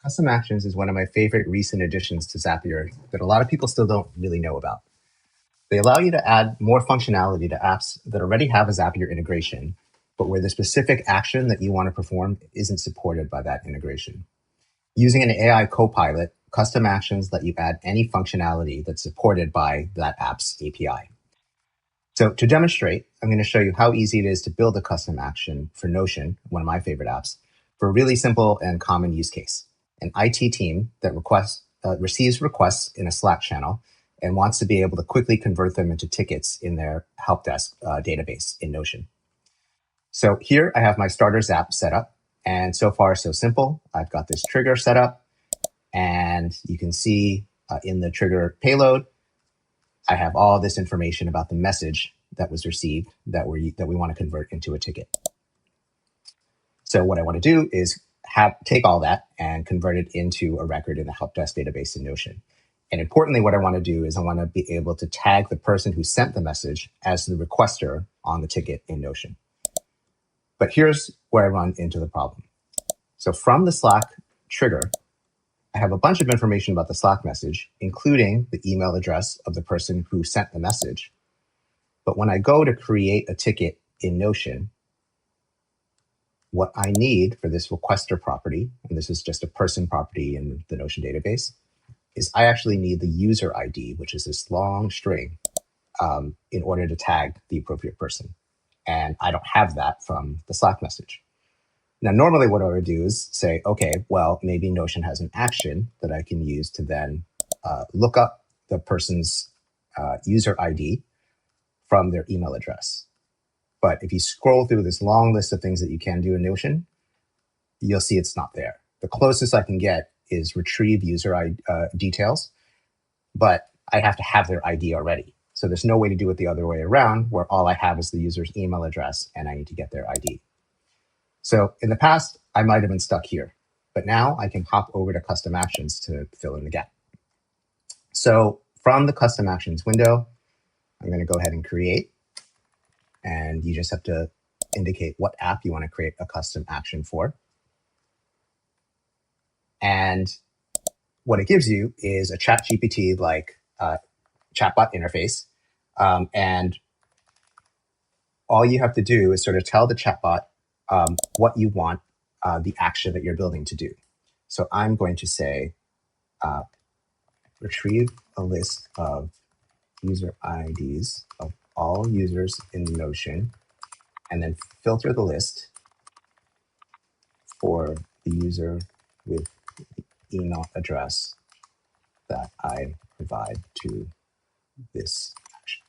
Custom actions is one of my favorite recent additions to Zapier that a lot of people still don't really know about. They allow you to add more functionality to apps that already have a Zapier integration, but where the specific action that you want to perform isn't supported by that integration. Using an AI copilot, custom actions let you add any functionality that's supported by that app's API. So to demonstrate, I'm going to show you how easy it is to build a custom action for Notion, one of my favorite apps, for a really simple and common use case. An IT team that receives requests in a Slack channel and wants to be able to quickly convert them into tickets in their help desk database in Notion. So here I have my starters app set up, and so far so simple. I've got this trigger set up, and you can see in the trigger payload, I have all this information about the message that was received that we want to convert into a ticket. So what I want to do is take all that and convert it into a record in the help desk database in Notion. And importantly, what I want to do is I want to be able to tag the person who sent the message as the requester on the ticket in Notion. But here's where I run into the problem. So from the Slack trigger, I have a bunch of information about the Slack message, including the email address of the person who sent the message. But when I go to create a ticket in Notion, what I need for this requester property, and this is just a person property in the Notion database, is I actually need the user ID, which is this long string, in order to tag the appropriate person. And I don't have that from the Slack message. Now, normally what I would do is say, okay, well, maybe Notion has an action that I can use to then look up the person's user ID from their email address. But if you scroll through this long list of things that you can do in Notion, you'll see it's not there. The closest I can get is retrieve user ID, details, but I have to have their ID already. So there's no way to do it the other way around, where all I have is the user's email address and I need to get their ID. So in the past, I might have been stuck here, but now I can hop over to custom actions to fill in the gap. So from the custom actions window, I'm going to go ahead and create. And you just have to indicate what app you want to create a custom action for. And what it gives you is a ChatGPT like chatbot interface. And all you have to do is sort of tell the chatbot what you want the action that you're building to do. So I'm going to say, retrieve a list of user IDs of all users in Notion, and then filter the list for the user with the email address that I provide to this action.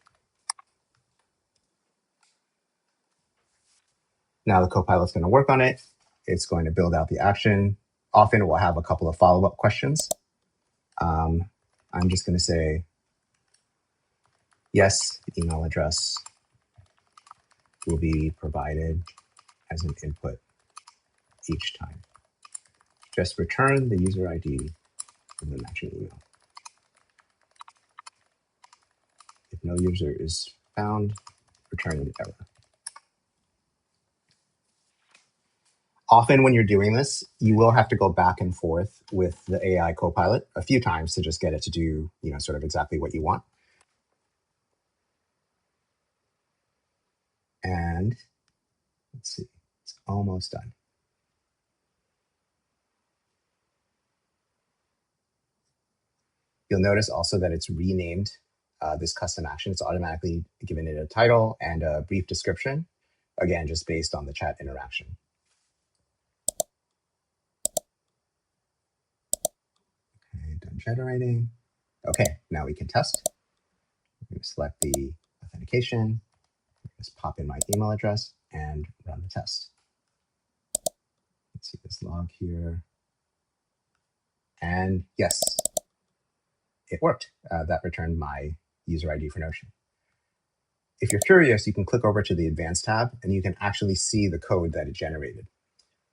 Now the Copilot's going to work on it. It's going to build out the action. Often it will have a couple of follow-up questions. I'm just going to say, yes, the email address will be provided as an input each time. Just return the user ID from the matching email. If no user is found, return an error. Often when you're doing this, you will have to go back and forth with the AI copilot a few times to just get it to do, sort of exactly what you want. And let's see, it's almost done. You'll notice also that it's renamed this custom action. It's automatically given it a title and a brief description, again, just based on the chat interaction. Okay, done generating. Okay, now we can test. I'm going to select the authentication. Just pop in my email address and run the test. Let's see this log here. And yes, it worked. That returned my user ID for Notion. If you're curious, you can click over to the Advanced tab and you can actually see the code that it generated.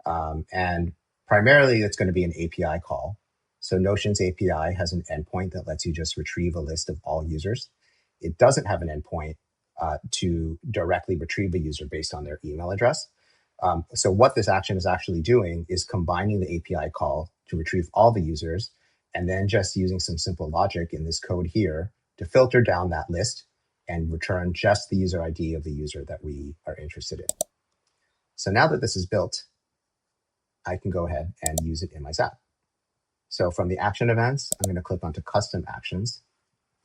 And primarily, it's going to be an API call. So Notion's API has an endpoint that lets you just retrieve a list of all users. It doesn't have an endpoint to directly retrieve a user based on their email address. So what this action is actually doing is combining the API call to retrieve all the users, and then just using some simple logic in this code here to filter down that list and return just the user ID of the user that we are interested in. So now that this is built, I can go ahead and use it in my Zap. So from the action events, I'm going to click onto custom actions.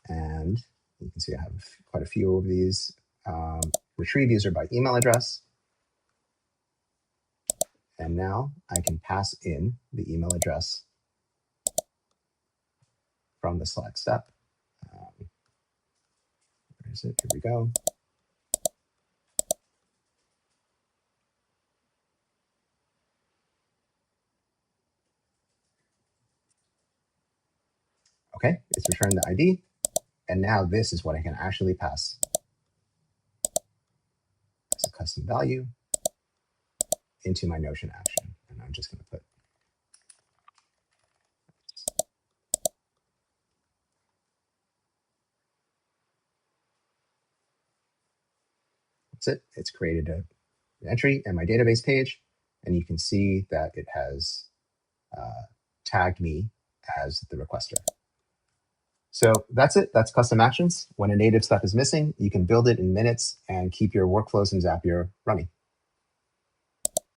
And you can see I have quite a few of these. Retrieve user by email address. And now I can pass in the email address from the select step. Where is it? Here we go. Okay, it's returned the ID. And now this is what I can actually pass as a custom value into my Notion action. And I'm just going to put that's it. It's created an entry in my database page, and you can see that it has tagged me as the requester. So that's it. That's custom actions. When a native step is missing, you can build it in minutes and keep your workflows in Zapier running.